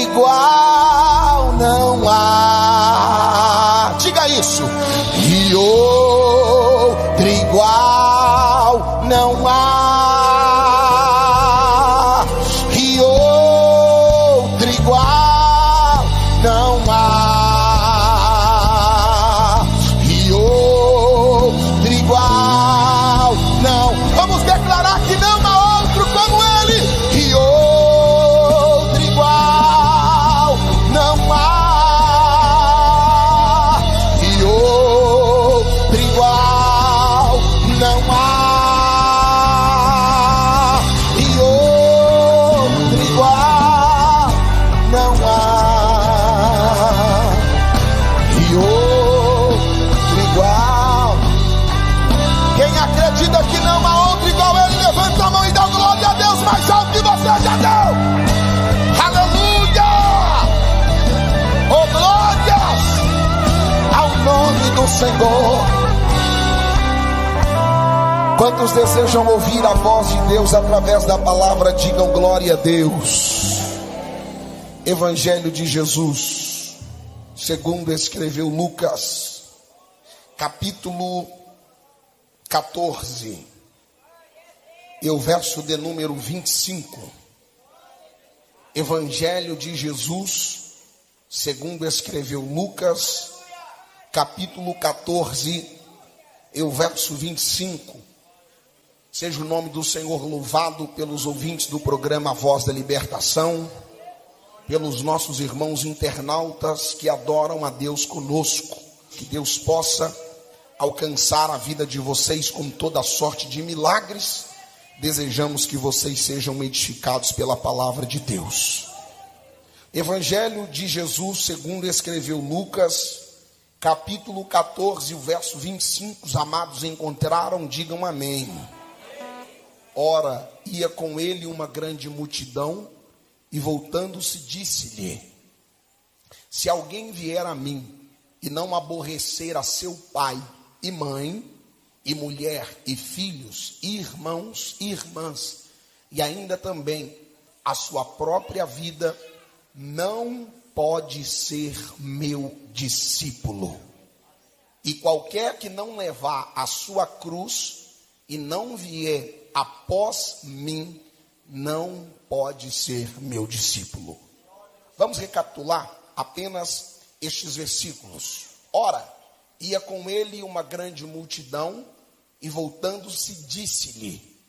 igual não há. Diga isso. E outro igual não há. E outro igual não há. E outro igual não. Vamos declarar que não há outro como ele. E outro igual não há. E outro igual não há. E outro igual não há. E outro igual. Quem acredita que não há outro igual ele, levanta a mão e dá glória a Deus mais alto que você já deu. Aleluia! Oh, glórias ao nome do Senhor. Quantos desejam ouvir a voz de Deus através da palavra, digam glória a Deus. Evangelho de Jesus, segundo escreveu Lucas, capítulo 14, e o verso de número 25. Evangelho de Jesus, segundo escreveu Lucas, capítulo 14, e o verso 25. Seja o nome do Senhor louvado pelos ouvintes do programa Voz da Libertação, pelos nossos irmãos internautas que adoram a Deus conosco. Que Deus possa alcançar a vida de vocês com toda a sorte de milagres. Desejamos que vocês sejam edificados pela palavra de Deus. Evangelho de Jesus, segundo escreveu Lucas, capítulo 14, o verso 25. Os amados encontraram, digam amém. Ora, ia com ele uma grande multidão, e voltando-se disse-lhe: se alguém vier a mim e não aborrecer a seu pai e mãe, e mulher, e filhos, e irmãos, e irmãs, e ainda também a sua própria vida, não pode ser meu discípulo. E qualquer que não levar a sua cruz e não vier após mim, não pode ser meu discípulo. Vamos recapitular apenas estes versículos. Ora, ia com ele uma grande multidão, e voltando-se disse-lhe: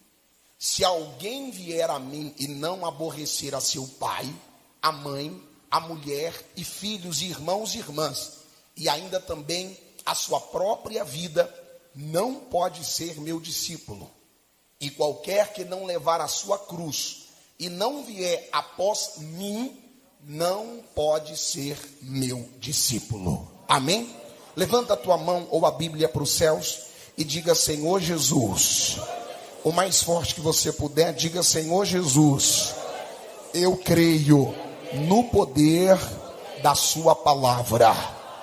se alguém vier a mim e não aborrecer a seu pai, a mãe, a mulher, e filhos, e irmãos e irmãs, e ainda também a sua própria vida, não pode ser meu discípulo. E qualquer que não levar a sua cruz e não vier após mim, não pode ser meu discípulo. Amém? Levanta a tua mão ou a Bíblia para os céus e diga: Senhor Jesus. O mais forte que você puder, diga: Senhor Jesus, eu creio no poder da sua palavra.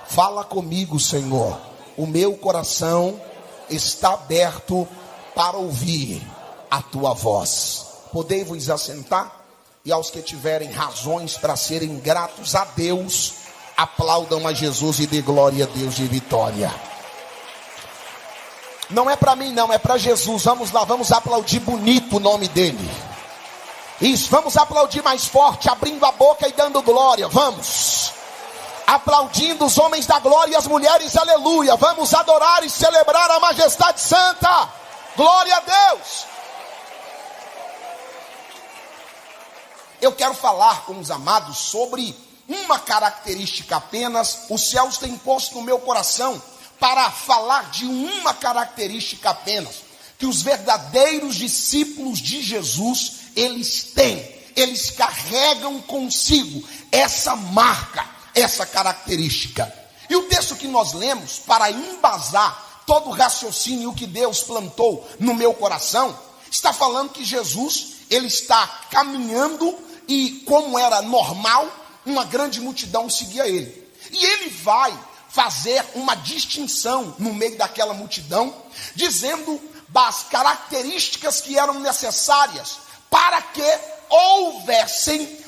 Fala comigo, Senhor. O meu coração está aberto para ouvir a tua voz. Podei-vos assentar, e aos que tiverem razões para serem gratos a Deus, aplaudam a Jesus e dê glória a Deus de vitória. Não é para mim não, é para Jesus. Vamos lá, vamos aplaudir bonito o nome dele. Isso, vamos aplaudir mais forte, abrindo a boca e dando glória. Vamos aplaudindo os homens da glória e as mulheres, aleluia. Vamos adorar e celebrar a majestade santa. Glória a Deus. Eu quero falar com os amados sobre uma característica apenas. Os céus têm posto no meu coração para falar de uma característica apenas, que os verdadeiros discípulos de Jesus, eles têm, eles carregam consigo essa marca, essa característica. E o texto que nós lemos, para embasar todo o raciocínio que Deus plantou no meu coração, está falando que Jesus, ele está caminhando e, como era normal, uma grande multidão seguia ele. E ele vai fazer uma distinção no meio daquela multidão, dizendo das características que eram necessárias para que houvessem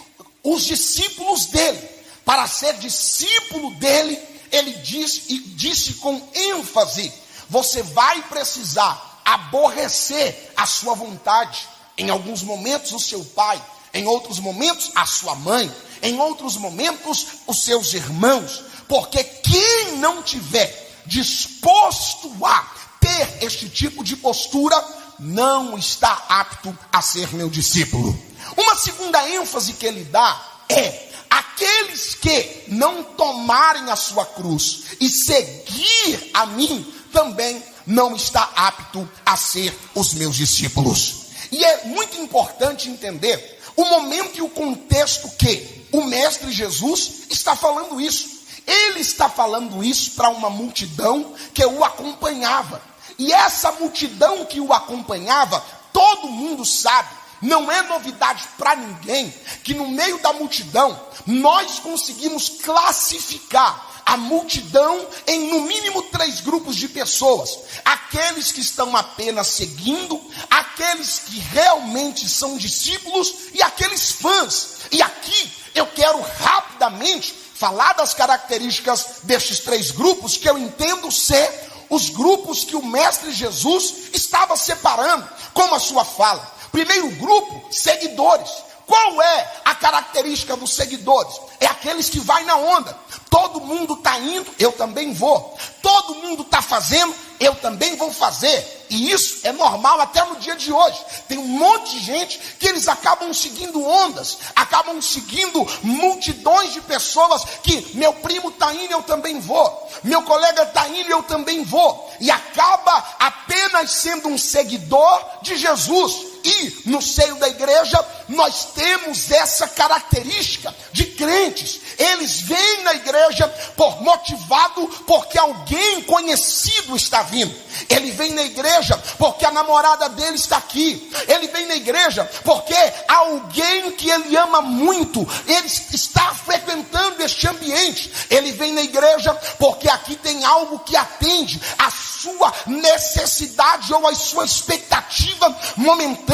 os discípulos dele. Para ser discípulo dele, ele disse com ênfase: você vai precisar aborrecer a sua vontade. Em alguns momentos o seu pai, em outros momentos a sua mãe, em outros momentos os seus irmãos. Porque quem não tiver disposto a ter este tipo de postura, não está apto a ser meu discípulo. Uma segunda ênfase que ele dá é: aqueles que não tomarem a sua cruz e seguir a mim, também não está apto a ser os meus discípulos. E é muito importante entender o momento e o contexto que o Mestre Jesus está falando isso. Ele está falando isso para uma multidão que o acompanhava. E essa multidão que o acompanhava, todo mundo sabe, não é novidade para ninguém, que no meio da multidão, nós conseguimos classificar a multidão em no mínimo 3 grupos de pessoas: aqueles que estão apenas seguindo, aqueles que realmente são discípulos e aqueles fãs. E aqui eu quero rapidamente falar das características destes 3 grupos, que eu entendo ser os grupos que o Mestre Jesus estava separando com a sua fala. Primeiro grupo, seguidores. Qual é a característica dos seguidores? É aqueles que vai na onda. Todo mundo está indo, eu também vou. Todo mundo está fazendo, eu também vou fazer. E isso é normal até no dia de hoje. Tem um monte de gente que eles acabam seguindo ondas, acabam seguindo multidões de pessoas que meu primo está indo, eu também vou. Meu colega está indo, eu também vou. E acaba apenas sendo um seguidor de Jesus. E no seio da igreja nós temos essa característica de crentes. Eles vêm na igreja motivado porque alguém conhecido está vindo. Ele vem na igreja porque a namorada dele está aqui. Ele vem na igreja porque alguém que ele ama muito, ele está frequentando este ambiente. Ele vem na igreja porque aqui tem algo que atende a sua necessidade ou a sua expectativa momentânea.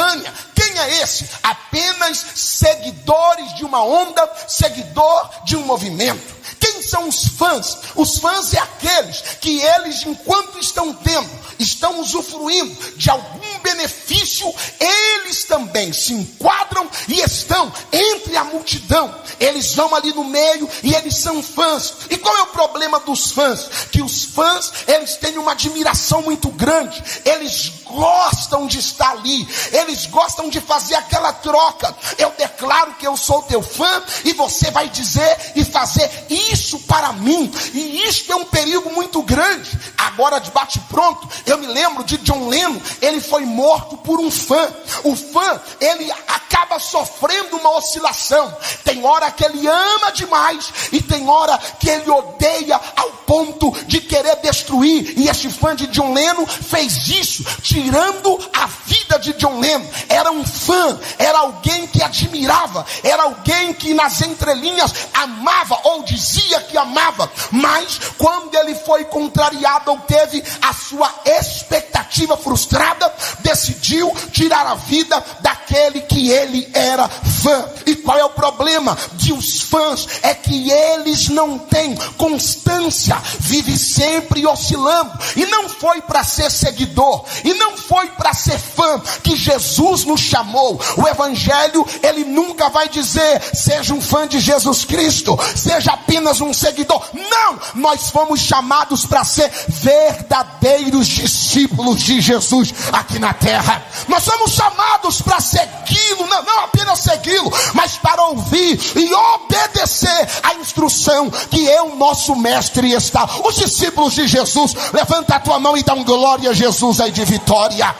Quem é esse? Apenas seguidores de uma onda, seguidor de um movimento. Quem são os fãs? Os fãs é aqueles que eles, enquanto estão usufruindo de algum benefício, eles também se enquadram e estão entre a multidão. Eles vão ali no meio e eles são fãs. E qual é o problema dos fãs? Que os fãs, eles têm uma admiração muito grande. Eles gostam de estar ali. Eles gostam de fazer aquela troca. Eu declaro que eu sou teu fã e você vai dizer e fazer isso para mim. E isto é um perigo muito grande. Agora, de bate-pronto, eu me lembro de John Lennon. Ele foi morto por um fã. O fã, ele acaba sofrendo uma oscilação. Tem hora que ele ama demais e tem hora que ele odeia ao ponto de querer destruir. E este fã de John Lennon fez isso, tirando a vida de John Lennon. Era um fã, era alguém que admirava, era alguém que nas entrelinhas amava ou dizia que amava, mas quando ele foi contrariado ou teve a sua expectativa frustrada, decidiu tirar a vida daquele que ele era fã. E qual é o problema de os fãs? É que eles não têm constância, vive sempre oscilando. E não foi para ser seguidor, e não foi para ser fã que Jesus nos chamou. O evangelho, ele nunca vai dizer: seja um fã de Jesus Cristo, seja apenas um seguidor. Não, nós fomos chamados para ser verdadeiros discípulos de Jesus aqui na terra. Nós somos chamados para segui-lo, não apenas segui-lo, mas para ouvir e obedecer a instrução que nosso mestre está. Os discípulos de Jesus, levanta a tua mão e dá um glória a Jesus aí de vitória.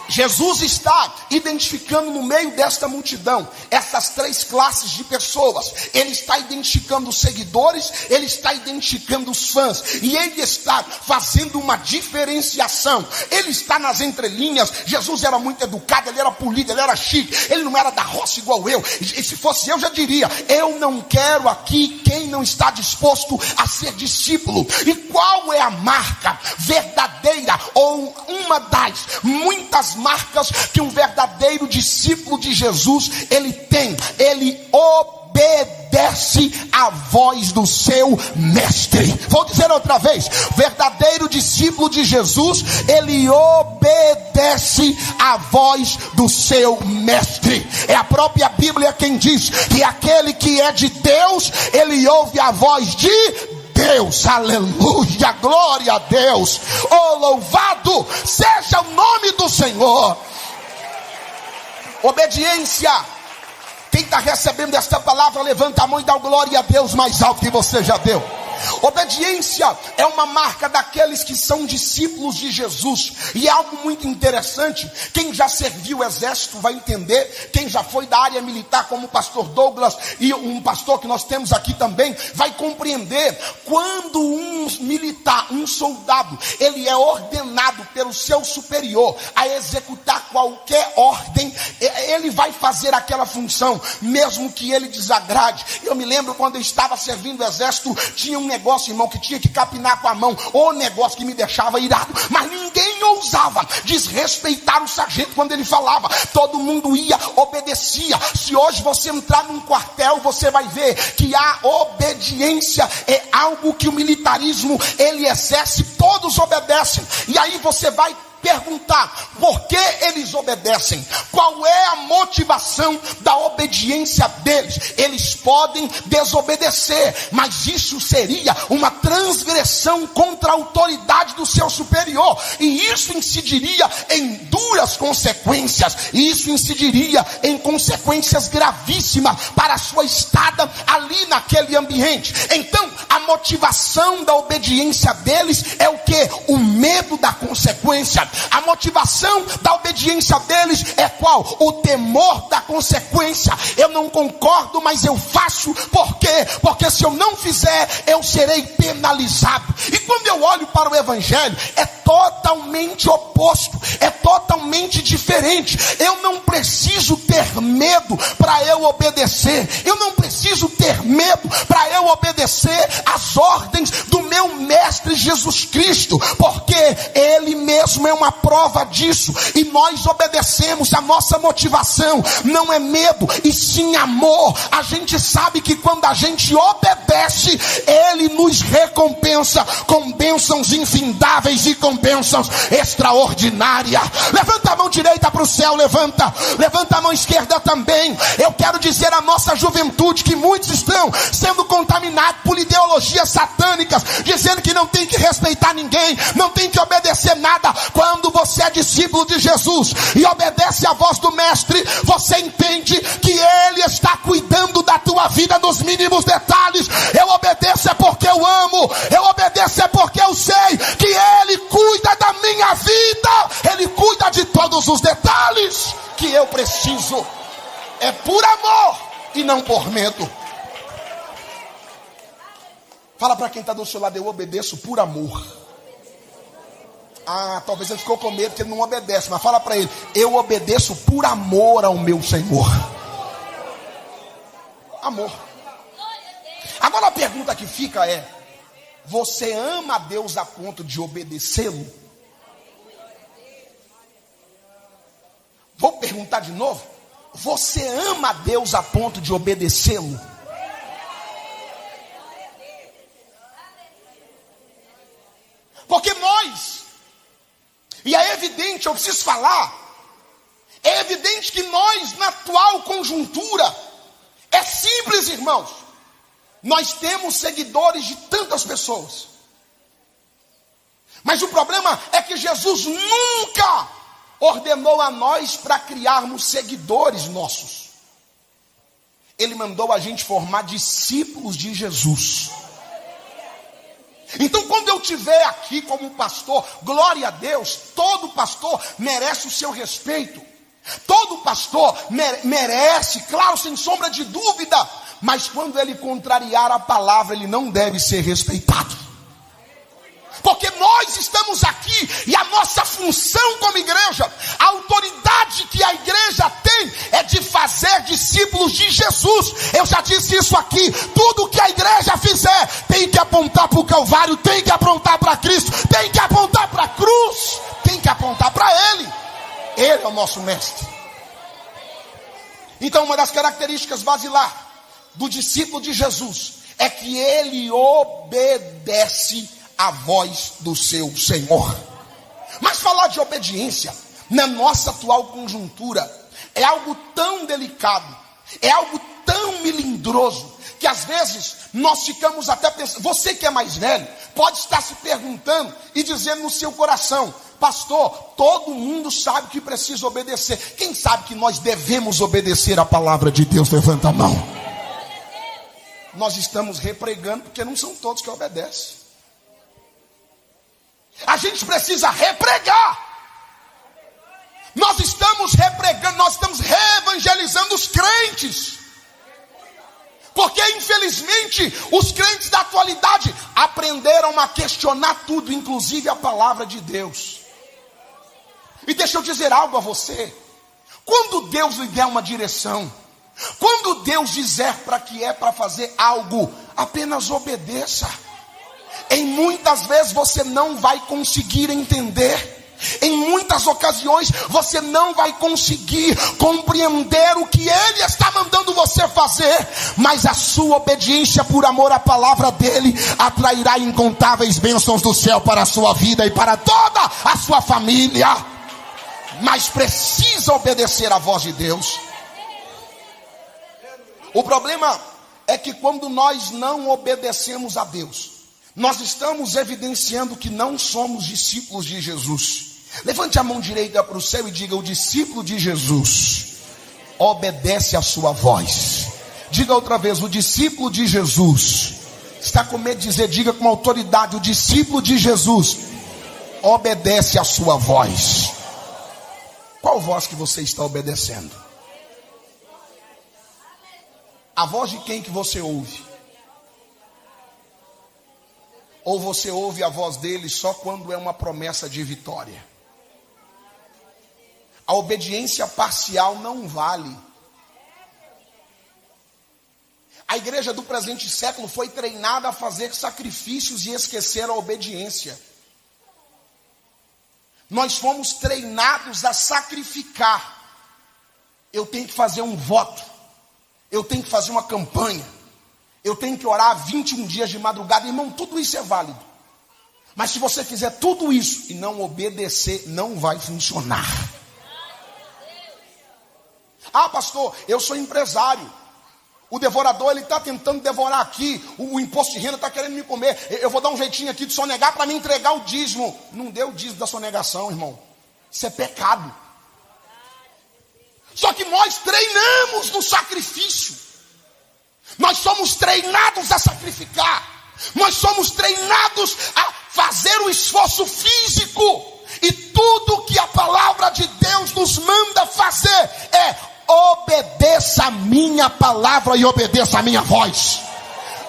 Jesus está identificando no meio desta multidão essas 3 classes de pessoas. Ele está identificando os seguidores, ele está identificando os fãs, e ele está fazendo uma diferenciação. Ele está nas entrelinhas. Jesus era muito educado, ele era polido, ele era chique, ele não era da roça igual eu. E se fosse eu, já diria: eu não quero aqui quem não está disposto a ser discípulo. E qual é a marca verdadeira, ou uma das muitas das marcas que um verdadeiro discípulo de Jesus ele tem. Ele obedece à voz do seu mestre. Vou dizer outra vez: verdadeiro discípulo de Jesus, ele obedece à voz do seu mestre. É a própria Bíblia quem diz que aquele que é de Deus, ele ouve a voz de Deus. Aleluia, glória a Deus. Oh, louvado seja o nome do Senhor. Obediência. Quem está recebendo esta palavra, levanta a mão e dá glória a Deus mais alto que você já deu. Obediência é uma marca daqueles que são discípulos de Jesus. E é algo muito interessante. Quem já serviu o exército vai entender. Quem já foi da área militar, como o pastor Douglas e um pastor que nós temos aqui também, vai compreender. Quando um militar, um soldado, ele é ordenado pelo seu superior a executar qualquer ordem, ele vai fazer aquela função, mesmo que ele desagrade. Eu me lembro quando eu estava servindo o exército, tinha um negócio, irmão, que tinha que capinar com a mão, ou negócio que me deixava irado, mas ninguém ousava desrespeitar o sargento quando ele falava. Todo mundo ia, obedecia. Se hoje você entrar num quartel, você vai ver que a obediência é algo que o militarismo ele exerce, todos obedecem. E aí você vai perguntar, por que eles obedecem? Qual é a motivação da obediência deles? Eles podem desobedecer, mas isso seria uma transgressão contra a autoridade do seu superior, e isso incidiria em duras consequências, e isso incidiria em consequências gravíssimas para a sua estada ali naquele ambiente. Então, a motivação da obediência deles é o que? O medo da consequência. A motivação da obediência deles é qual? O temor da consequência. Eu não concordo, mas eu faço. Por quê? Porque se eu não fizer, eu serei penalizado. E quando eu olho para o evangelho, é totalmente oposto, é totalmente diferente. Eu não preciso ter medo para eu obedecer. Eu não preciso ter medo para eu obedecer às ordens do meu mestre Jesus Cristo, porque ele mesmo é uma prova disso. E nós obedecemos. A nossa motivação não é medo, e sim amor. A gente sabe que quando a gente obedece, ele nos recompensa com bênçãos infindáveis e com bênçãos extraordinárias. Levanta a mão direita para o céu, levanta a mão esquerda também. Eu quero dizer à nossa juventude que muitos estão sendo contaminados por ideologias satânicas, dizendo que não tem que respeitar ninguém, não tem que obedecer nada. Quando você é discípulo de Jesus e obedece à voz do mestre, você entende que ele está cuidando da tua vida nos mínimos detalhes. Eu obedeço é porque eu amo, eu obedeço é porque eu sei que ele cuida da minha vida, ele cuida de todos os detalhes que eu preciso. É por amor e não por medo. Fala para quem está do seu lado: eu obedeço por amor. Ah, talvez ele ficou com medo porque ele não obedece, mas fala para ele: eu obedeço por amor ao meu Senhor. Amor. Agora a pergunta que fica é: você ama a Deus a ponto de obedecê-lo? Vou perguntar de novo: você ama a Deus a ponto de obedecê-lo? Porque nós, e é evidente, eu preciso falar, é evidente que nós, na atual conjuntura, é simples, irmãos, nós temos seguidores de tantas pessoas, mas o problema é que Jesus nunca ordenou a nós para criarmos seguidores nossos. Ele mandou a gente formar discípulos de Jesus. Então, quando eu estiver aqui como pastor, glória a Deus, todo pastor merece o seu respeito. Todo pastor merece, claro, sem sombra de dúvida. Mas quando ele contrariar a palavra, ele não deve ser respeitado. Porque nós estamos aqui e a nossa função como igreja, a autoridade que a igreja tem é de fazer discípulos de Jesus. Eu já disse isso aqui: tudo que a igreja fizer tem que apontar para o Calvário, tem que apontar para Cristo, tem que apontar para a cruz, tem que apontar para Ele. Ele é o nosso mestre. Então, uma das características basilar do discípulo de Jesus é que ele obedece à voz do seu Senhor. Mas falar de obediência na nossa atual conjuntura é algo tão delicado, é algo tão melindroso, que às vezes nós ficamos até pensando. Você que é mais velho pode estar se perguntando e dizendo no seu coração: pastor, todo mundo sabe que precisa obedecer. Quem sabe que nós devemos obedecer a palavra de Deus? Levanta a mão. Nós estamos repregando porque não são todos que obedecem. A gente precisa repregar. Nós estamos repregando, nós estamos reevangelizando os crentes. Porque infelizmente os crentes da atualidade aprenderam a questionar tudo, inclusive a palavra de Deus. E deixa eu dizer algo a você: quando Deus lhe der uma direção, quando Deus disser para que é para fazer algo, apenas obedeça. Em muitas vezes você não vai conseguir entender. Em muitas ocasiões você não vai conseguir compreender o que Ele está mandando você fazer, mas a sua obediência por amor à palavra dEle atrairá incontáveis bênçãos do céu para a sua vida e para toda a sua família. Mas precisa obedecer à voz de Deus. O problema é que quando nós não obedecemos a Deus, nós estamos evidenciando que não somos discípulos de Jesus. Levante a mão direita para o céu e diga: o discípulo de Jesus obedece a sua voz. Diga outra vez: o discípulo de Jesus. Está com medo de dizer? Diga com autoridade: o discípulo de Jesus obedece a sua voz. Qual voz que você está obedecendo? A voz de quem que você ouve? Ou você ouve a voz dele só quando é uma promessa de vitória? A obediência parcial não vale. A igreja do presente século foi treinada a fazer sacrifícios e esquecer a obediência. Nós fomos treinados a sacrificar. Eu tenho que fazer um voto, eu tenho que fazer uma campanha, eu tenho que orar 21 dias de madrugada. Irmão, tudo isso é válido. Mas se você fizer tudo isso e não obedecer, não vai funcionar. Ah, pastor, eu sou empresário. O devorador, ele está tentando devorar aqui. O imposto de renda está querendo me comer. Eu vou dar um jeitinho aqui de sonegar para me entregar o dízimo. Não dê o dízimo da sonegação, irmão. Isso é pecado. Só que nós treinamos no sacrifício. Nós somos treinados a sacrificar. Nós somos treinados a fazer o esforço físico. E tudo que a palavra de Deus nos manda fazer é: obedeça a minha palavra e obedeça a minha voz.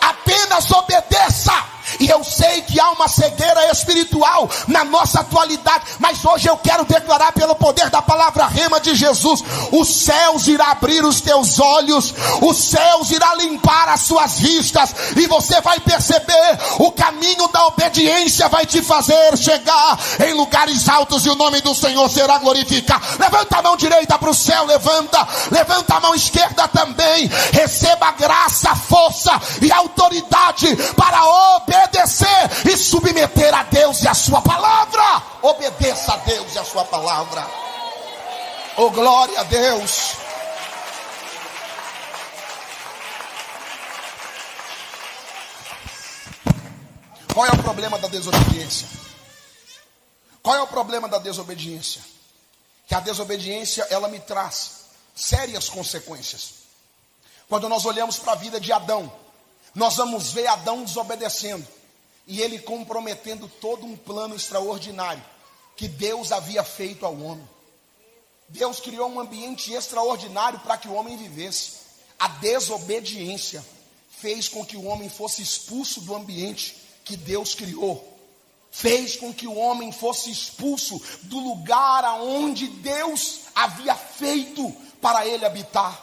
Apenas obedeça. E eu sei que há uma cegueira espiritual na nossa atualidade, mas hoje eu quero declarar pelo poder da palavra rema de Jesus: os céus irá abrir os teus olhos, os céus irá limpar as suas vistas, e você vai perceber o caminho da obediência vai te fazer chegar em lugares altos, e o nome do Senhor será glorificado. Levanta a mão direita para o céu, levanta a mão esquerda também. Receba graça, força e autoridade para obedecer e submeter a Deus e a sua palavra. Obedeça a Deus e a sua palavra. Oh, glória a Deus. Qual é o problema da desobediência? Qual é o problema da desobediência? Que a desobediência, ela me traz sérias consequências. Quando nós olhamos para a vida de Adão, nós vamos ver Adão desobedecendo e ele comprometendo todo um plano extraordinário que Deus havia feito ao homem. Deus criou um ambiente extraordinário para que o homem vivesse. A desobediência fez com que o homem fosse expulso do ambiente que Deus criou. Fez com que o homem fosse expulso do lugar aonde Deus havia feito para ele habitar.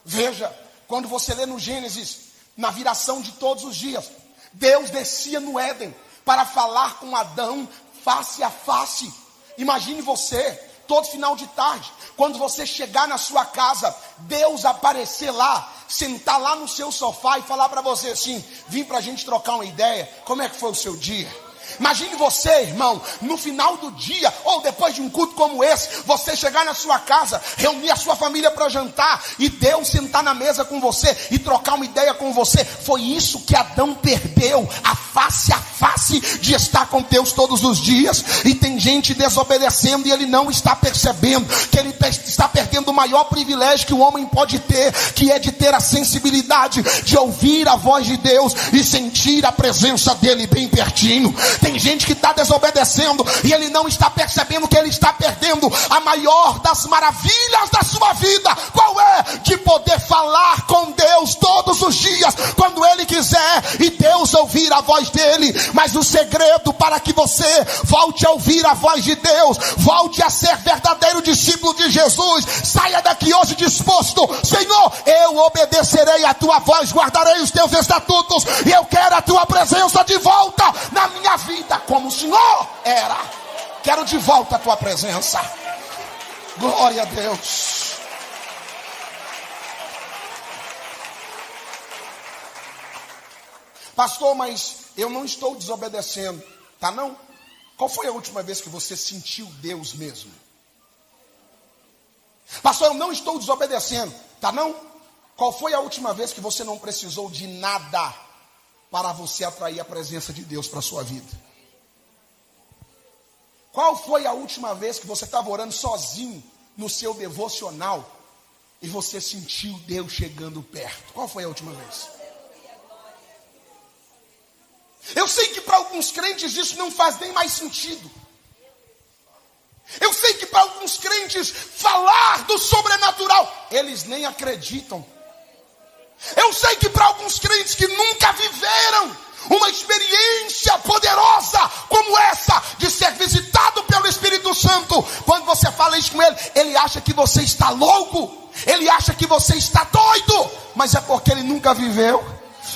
Veja, quando você lê no Gênesis, na viração de todos os dias, Deus descia no Éden para falar com Adão face a face. Imagine você todo final de tarde, quando você chegar na sua casa, Deus aparecer lá, sentar lá no seu sofá e falar para você assim: vim para a gente trocar uma ideia, como é que foi o seu dia? Imagine você, irmão, no final do dia, ou depois de um culto como esse, você chegar na sua casa, reunir a sua família para jantar, e Deus sentar na mesa com você, e trocar uma ideia com você. Foi isso que Adão perdeu, a face de estar com Deus todos os dias. E tem gente desobedecendo, e ele não está percebendo, que ele está perdendo o maior privilégio que o homem pode ter, que é de ter a sensibilidade, de ouvir a voz de Deus, e sentir a presença dele bem pertinho. Tem gente que está desobedecendo e ele não está percebendo que ele está perdendo a maior das maravilhas da sua vida. Qual é? De poder falar com Deus todos os dias, quando ele quiser, e Deus ouvir a voz dele. Mas o segredo para que você volte a ouvir a voz de Deus, volte a ser verdadeiro discípulo de Jesus, saia daqui hoje disposto: Senhor, eu obedecerei a tua voz, guardarei os teus estatutos, e eu quero a tua presença de volta na minha vida, como o Senhor era. Quero de volta a tua presença. Glória a Deus. Pastor, mas eu não estou desobedecendo, tá não? Qual foi a última vez que você sentiu Deus mesmo? Pastor, eu não estou desobedecendo, tá não? Qual foi a última vez que você não precisou de nada para você atrair a presença de Deus para a sua vida? Qual foi a última vez que você estava orando sozinho no seu devocional e você sentiu Deus chegando perto? Qual foi a última vez? Eu sei que para alguns crentes isso não faz nem mais sentido. Eu sei que para alguns crentes falar do sobrenatural, eles nem acreditam. Eu sei que para alguns crentes que nunca viveram uma experiência poderosa como essa, de ser visitado pelo Espírito Santo, quando você fala isso com ele, ele acha que você está louco, ele acha que você está doido, mas é porque ele nunca viveu.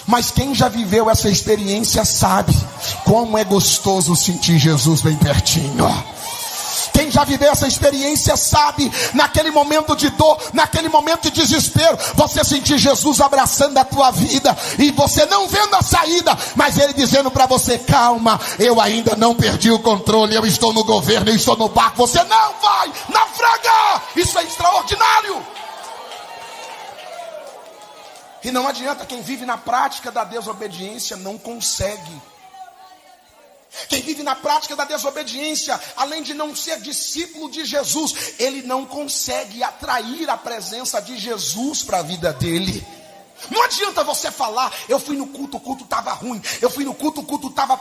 Mas quem já viveu essa experiência sabe como é gostoso sentir Jesus bem pertinho. Quem já viveu essa experiência sabe, naquele momento de dor, naquele momento de desespero, você sentir Jesus abraçando a tua vida, e você não vendo a saída, mas ele dizendo para você: calma, eu ainda não perdi o controle, eu estou no governo, eu estou no barco, você não vai naufragar. Isso é extraordinário. E não adianta, quem vive na prática da desobediência não consegue. Quem vive na prática da desobediência, além de não ser discípulo de Jesus, ele não consegue atrair a presença de Jesus para a vida dele. Não adianta você falar: eu fui no culto, o culto estava ruim. Eu fui no culto, o culto estava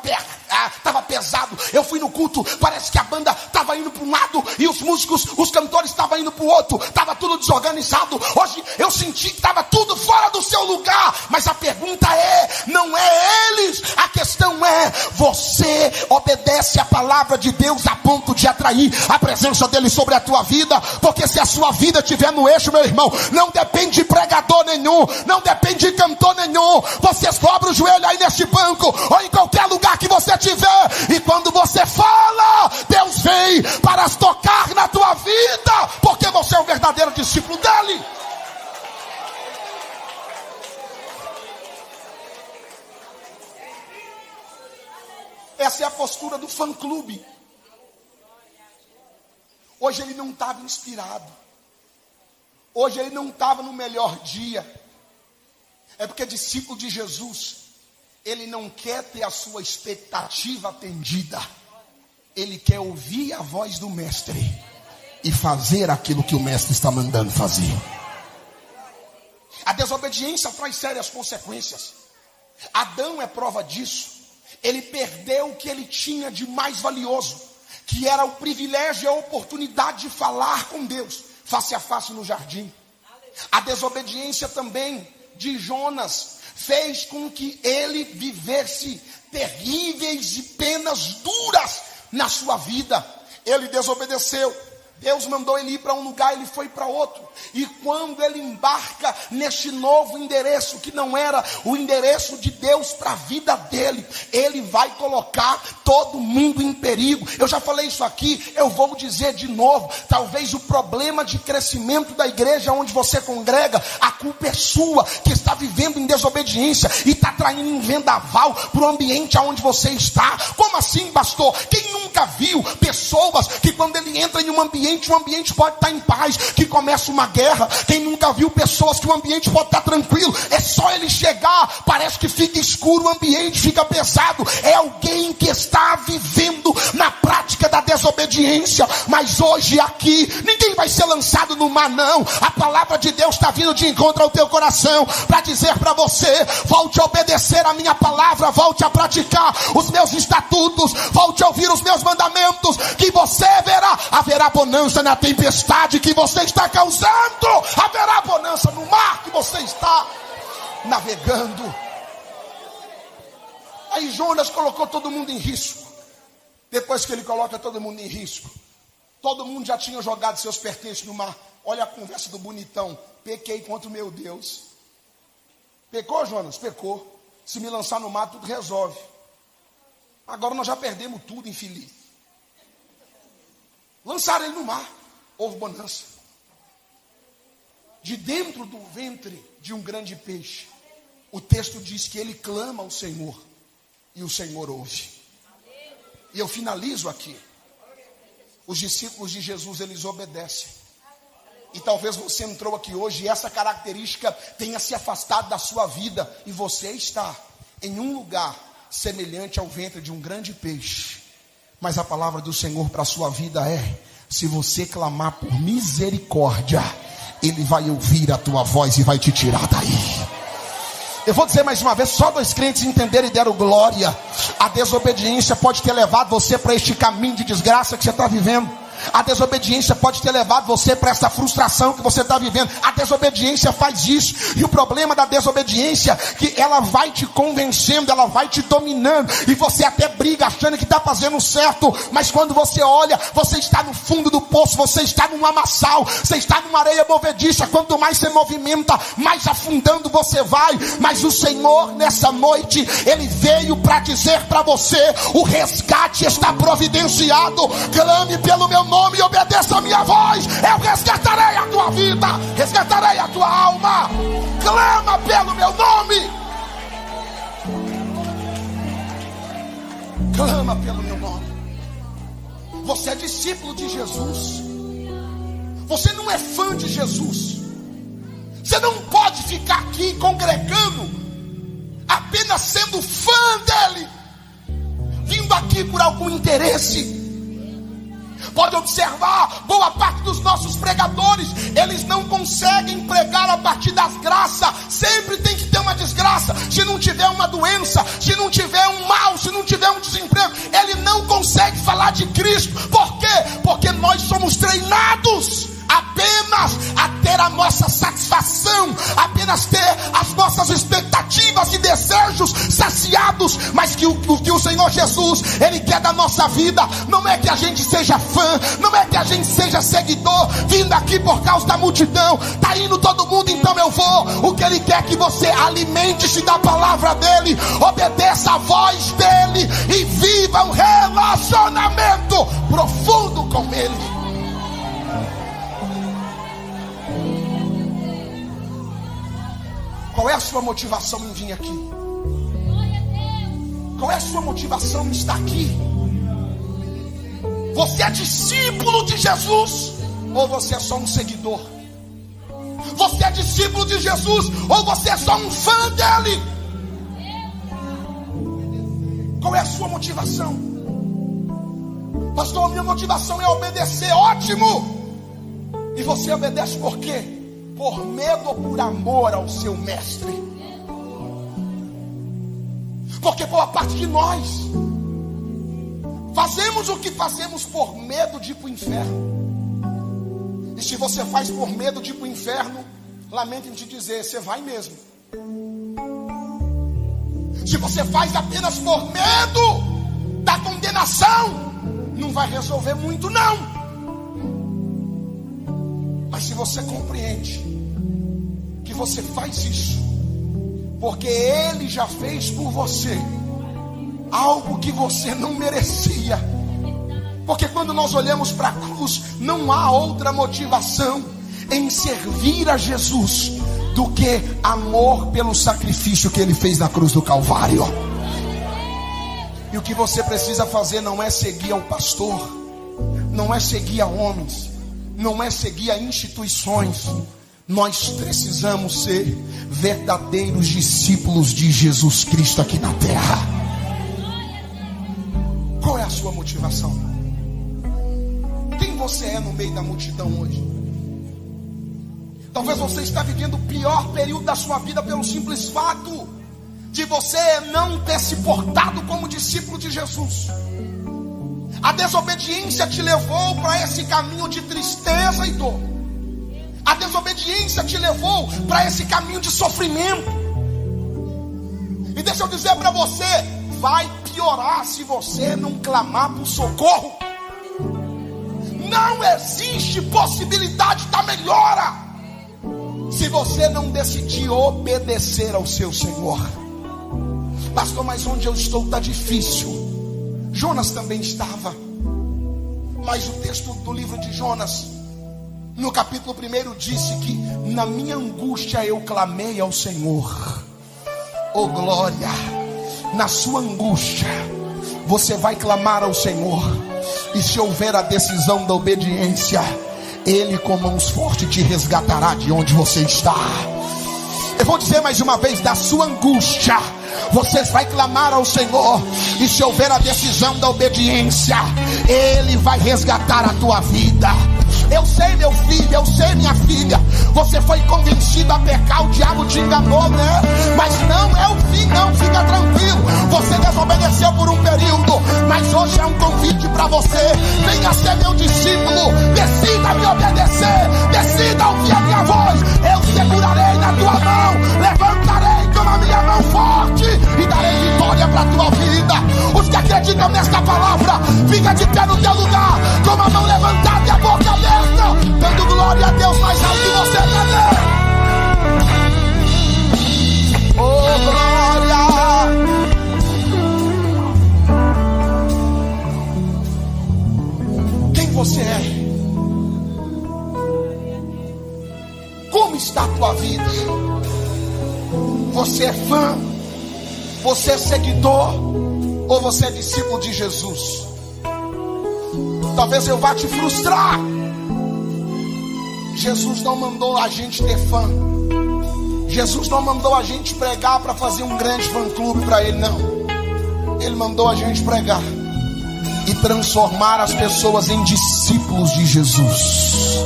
pesado. Eu fui no culto, parece que a banda estava indo para um lado e os músicos, os cantores estavam indo para o outro. Estava tudo desorganizado. Hoje eu senti que estava tudo fora do seu lugar. Mas a pergunta é, não é eles. A questão é, você obedece a palavra de Deus a ponto de atrair a presença dele sobre a tua vida? Porque se a sua vida estiver no eixo, meu irmão, não depende de pregador nenhum, não depende de cantor nenhum. Você dobra o joelho aí neste banco, ou em qualquer lugar que você estiver, e quando você fala, Deus vem para tocar na tua vida, porque você é um verdadeiro discípulo dele. Essa é a postura do fã-clube. Hoje ele não estava inspirado, hoje ele não estava no melhor dia. É porque discípulo de Jesus, ele não quer ter a sua expectativa atendida, ele quer ouvir a voz do mestre e fazer aquilo que o mestre está mandando fazer. A desobediência traz sérias consequências. Adão é prova disso. Ele perdeu o que ele tinha de mais valioso, que era o privilégio e a oportunidade de falar com Deus face a face no jardim. A desobediência também de Jonas fez com que ele vivesse terríveis e penas duras na sua vida. Ele desobedeceu. Deus mandou ele ir para um lugar, ele foi para outro. E quando ele embarca neste novo endereço, que não era o endereço de Deus para a vida dele, ele vai colocar todo mundo em perigo. Eu já falei isso aqui, eu vou dizer de novo. Talvez o problema de crescimento da igreja onde você congrega, a culpa é sua, que está vivendo em desobediência e está traindo em vendaval para o ambiente onde você está. Como assim, pastor? Quem nunca viu pessoas que quando ele entra em um ambiente, o ambiente pode estar em paz, que começa uma guerra? Quem nunca viu pessoas que o ambiente pode estar tranquilo, é só ele chegar, parece que fica escuro, o ambiente fica pesado? É alguém que está vivendo na prática da desobediência. Mas hoje aqui, ninguém vai ser lançado no mar não. A palavra de Deus está vindo de encontro ao teu coração, para dizer para você: volte a obedecer a minha palavra, volte a praticar os meus estatutos, volte a ouvir os meus mandamentos, que você verá, haverá bonança na tempestade que você está causando, haverá bonança no mar que você está navegando. Aí Jonas colocou todo mundo em risco. Depois que ele coloca todo mundo em risco, todo mundo já tinha jogado seus pertences no mar. Olha a conversa do bonitão: pequei contra o meu Deus. Pecou, Jonas? Pecou. Se me lançar no mar, tudo resolve. Agora nós já perdemos tudo, infeliz. Lançaram ele no mar. Houve bonança. De dentro do ventre de um grande peixe, o texto diz que ele clama ao Senhor, e o Senhor ouve. E eu finalizo aqui. Os discípulos de Jesus, eles obedecem. E talvez você entrou aqui hoje e essa característica tenha se afastado da sua vida, e você está em um lugar semelhante ao ventre de um grande peixe. Mas a palavra do Senhor para a sua vida é: se você clamar por misericórdia, Ele vai ouvir a tua voz e vai te tirar daí. Eu vou dizer mais uma vez, só 2 crentes entenderam e deram glória. A desobediência pode ter levado você para este caminho de desgraça que você está vivendo. A desobediência pode ter levado você para essa frustração que você está vivendo. A desobediência faz isso. E o problema da desobediência é que ela vai te convencendo, ela vai te dominando, e você até briga achando que está fazendo certo. Mas quando você olha, você está no fundo do poço, você está num lamaçal, você está numa areia movediça. Quanto mais você movimenta, mais afundando você vai. Mas o Senhor nessa noite, Ele veio para dizer para você: o resgate está providenciado. Clame pelo meu nome e obedeça a minha voz, eu resgatarei a tua vida, resgatarei a tua alma. Clama pelo meu nome, clama pelo meu nome. Você é discípulo de Jesus, você não é fã de Jesus. Você não pode ficar aqui congregando apenas sendo fã dele, vindo aqui por algum interesse. Pode observar, boa parte dos nossos pregadores, eles não conseguem pregar a partir das graças. Sempre tem que ter uma desgraça. Se não tiver uma doença, se não tiver um mal, se não tiver um desemprego, ele não consegue falar de Cristo. Por quê? Porque nós somos treinados apenas a ter a nossa satisfação, apenas ter as nossas expectativas e desejos saciados. Mas que o Senhor Jesus, Ele quer da nossa vida, não é que a gente seja fã, não é que a gente seja seguidor, vindo aqui por causa da multidão. Está indo todo mundo, então eu vou. O que Ele quer é que você alimente-se da palavra dEle, obedeça a voz dEle e viva um relacionamento profundo com Ele. Qual é a sua motivação em vir aqui? Qual é a sua motivação em estar aqui? Você é discípulo de Jesus ou você é só um seguidor? Você é discípulo de Jesus ou você é só um fã dele? Qual é a sua motivação? Pastor, minha motivação é obedecer. Ótimo! E você obedece por quê? Por medo ou por amor ao seu mestre? Porque boa parte de nós fazemos o que fazemos por medo de ir para o inferno. E se você faz por medo de ir para o inferno, lamento em te dizer, você vai mesmo. Se você faz apenas por medo da condenação, não vai resolver muito não. se você compreende que você faz isso porque Ele já fez por você algo que você não merecia. Porque quando nós olhamos para a cruz, não há outra motivação em servir a Jesus do que amor pelo sacrifício que Ele fez na cruz do Calvário. E o que você precisa fazer não é seguir ao pastor, não é seguir a homens, não é seguir a instituições. Nós precisamos ser verdadeiros discípulos de Jesus Cristo aqui na terra. Qual é a sua motivação? Quem você é no meio da multidão hoje? Talvez você está vivendo o pior período da sua vida pelo simples fato de você não ter se portado como discípulo de Jesus. A desobediência te levou para esse caminho de tristeza e dor. A desobediência te levou para esse caminho de sofrimento. E deixa eu dizer para você, vai piorar se você não clamar por socorro. Não existe possibilidade da melhora se você não decidir obedecer ao seu Senhor. Pastor, mas onde eu estou está difícil. Jonas também estava. Mas o texto do livro de Jonas, no capítulo 1, disse que na minha angústia eu clamei ao Senhor. Oh glória! Na sua angústia você vai clamar ao Senhor. E se houver a decisão da obediência, Ele com mãos fortes te resgatará de onde você está. Eu vou dizer mais uma vez, da sua angústia você vai clamar ao Senhor. E se houver a decisão da obediência, Ele vai resgatar a tua vida. Eu sei, meu filho, eu sei, minha filha, você foi convencido a pecar, o diabo te enganou, né? Mas não é o fim, não, fica tranquilo. Você desobedeceu por um período, mas hoje é um convite para você. Venha ser meu discípulo, decida me obedecer, decida ouvir a minha voz. Eu segurarei na tua mão, levantarei com a minha mão forte e darei vitória para a tua vida. Os que acreditam nesta palavra, fica de pé no teu lugar, com a mão levantada e a boca aberta, dando glória a Deus mais alto que você quer. Oh glória! Quem você é? Como está a tua vida? Você é fã? Você é seguidor? Ou você é discípulo de Jesus? Talvez eu vá te frustrar. Jesus não mandou a gente ter fã. Jesus não mandou a gente pregar para fazer um grande fã-clube para Ele, não. Ele mandou a gente pregar e transformar as pessoas em discípulos de Jesus.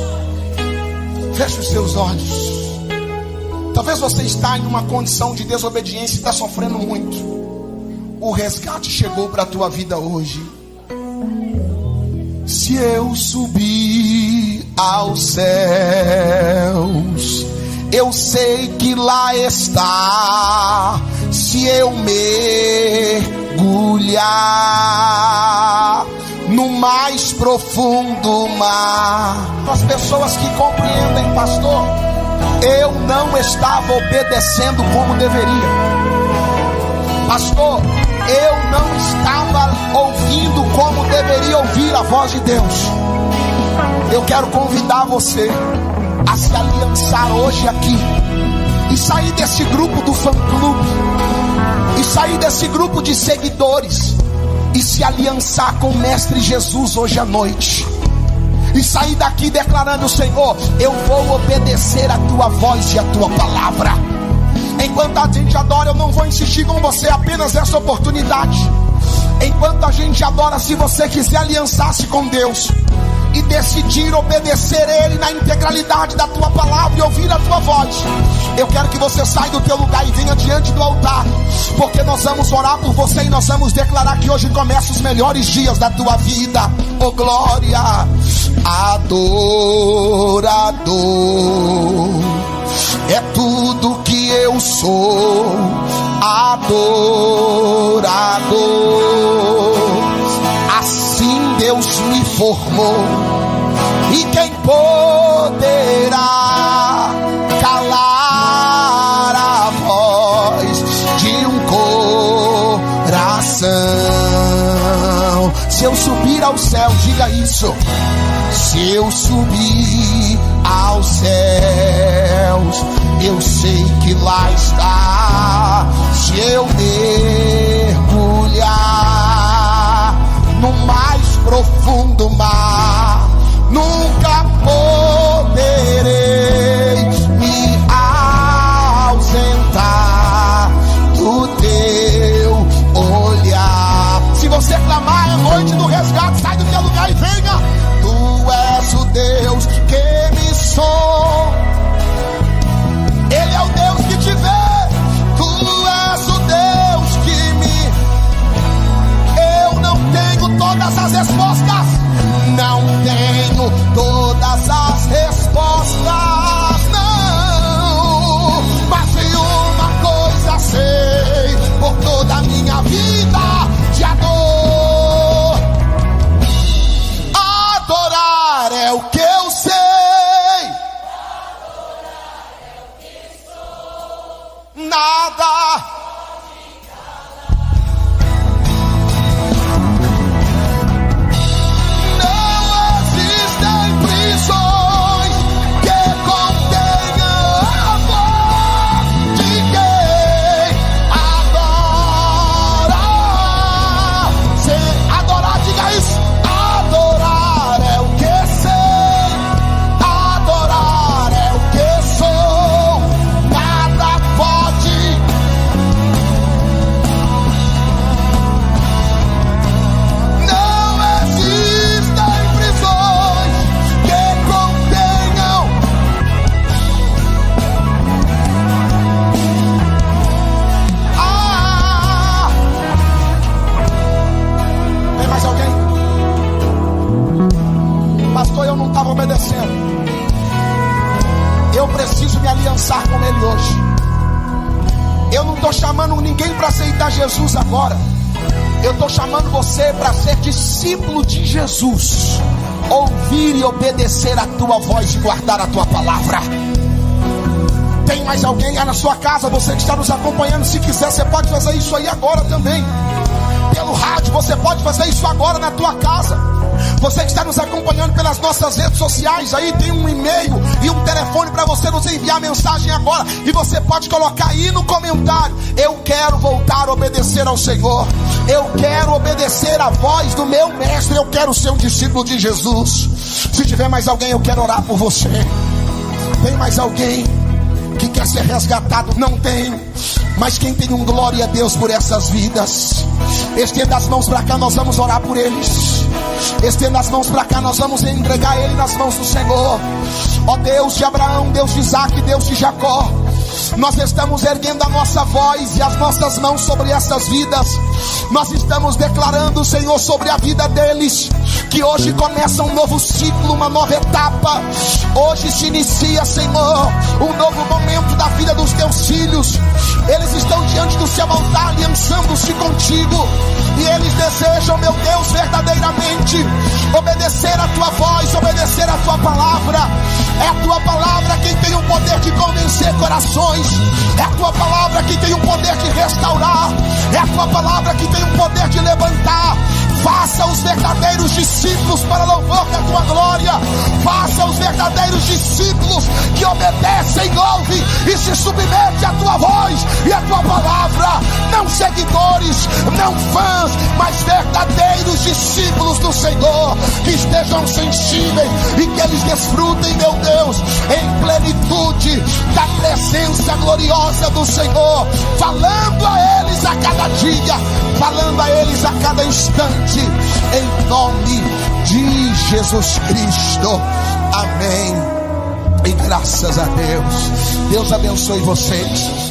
Feche os seus olhos. Talvez você está em uma condição de desobediência e está sofrendo muito. O resgate chegou para a tua vida hoje. Se eu subir aos céus, eu sei que lá está. Se eu mergulhar no mais profundo mar. As pessoas que compreendem, pastor, eu não estava obedecendo como deveria. Pastor, eu não estava ouvindo como deveria ouvir a voz de Deus. Eu quero convidar você a se aliançar hoje aqui e sair desse grupo do fã-clube, e sair desse grupo de seguidores e se aliançar com o Mestre Jesus hoje à noite. E sair daqui declarando: Senhor, eu vou obedecer a tua voz e a tua palavra. Enquanto a gente adora, eu não vou insistir com você, apenas essa oportunidade. Enquanto a gente adora, se você quiser aliançar-se com Deus e decidir obedecer Ele na integralidade da tua palavra e ouvir a tua voz, eu quero que você saia do teu lugar e venha diante do altar, porque nós vamos orar por você e nós vamos declarar que hoje começam os melhores dias da tua vida. Oh glória! Adorador é tudo que eu sou, adorador. Assim Deus me formou, e quem poderá eu subir aos céus, diga isso. Se eu subir aos céus, eu sei que lá está. Se eu mergulhar no mais profundo mar, nunca poderei me ausentar do teu olhar. Se você clamar, é noite do resgate, sai do teu lugar e venha. Tu és o Deus que me sonda, Ele é o Deus que te vê. Tu és o Deus que me... Eu não tenho todas as respostas, não tenho todas as respostas, não, mas de uma coisa sei, por toda a minha vida te adoro. Adorar é o que eu sei, nada obedecendo. Eu preciso me aliançar com Ele hoje. Eu não estou chamando ninguém para aceitar Jesus agora. Eu estou chamando você para ser discípulo de Jesus. Ouvir e obedecer a tua voz e guardar a tua palavra. Tem mais alguém aí na sua casa? Você que está nos acompanhando, se quiser, você pode fazer isso aí agora também. Pelo rádio, você pode fazer isso agora na tua casa. Você que está nos acompanhando pelas nossas redes sociais, aí tem um e-mail e um telefone para você nos enviar mensagem agora. E você pode colocar aí no comentário: eu quero voltar a obedecer ao Senhor. Eu quero obedecer a voz do meu mestre. Eu quero ser um discípulo de Jesus. Se tiver mais alguém, eu quero orar por você. Tem mais alguém que quer ser resgatado? Não tem. Mas quem tem um glória a Deus por essas vidas, estenda as mãos para cá, nós vamos orar por eles. Estenda as mãos para cá, nós vamos entregar ele nas mãos do Senhor. Ó Deus de Abraão, Deus de Isaac, Deus de Jacó, nós estamos erguendo a nossa voz e as nossas mãos sobre essas vidas. Nós estamos declarando, Senhor, sobre a vida deles, que hoje começa um novo ciclo, uma nova etapa. Hoje se inicia, Senhor, um novo momento da vida dos teus filhos. Eles estão diante do seu altar, aliançando-se contigo, e eles desejam, meu Deus, verdadeiramente obedecer a tua voz, obedecer a tua palavra. É a tua palavra quem tem o poder de convencer corações. É a tua palavra que tem o poder de restaurar. É a tua palavra que tem o poder de levantar. Faça os verdadeiros discípulos para louvor da tua glória. Faça os verdadeiros discípulos que obedecem, ouvem e se submetem à tua voz e à tua palavra. Não seguidores, não fãs, mas verdadeiros discípulos do Senhor, que estejam sensíveis e que eles desfrutem, meu Deus, em plenitude da presença gloriosa do Senhor, falando a eles a cada dia, falando a eles a cada instante, em nome de Jesus Cristo. Amém. E graças a Deus. Deus abençoe vocês.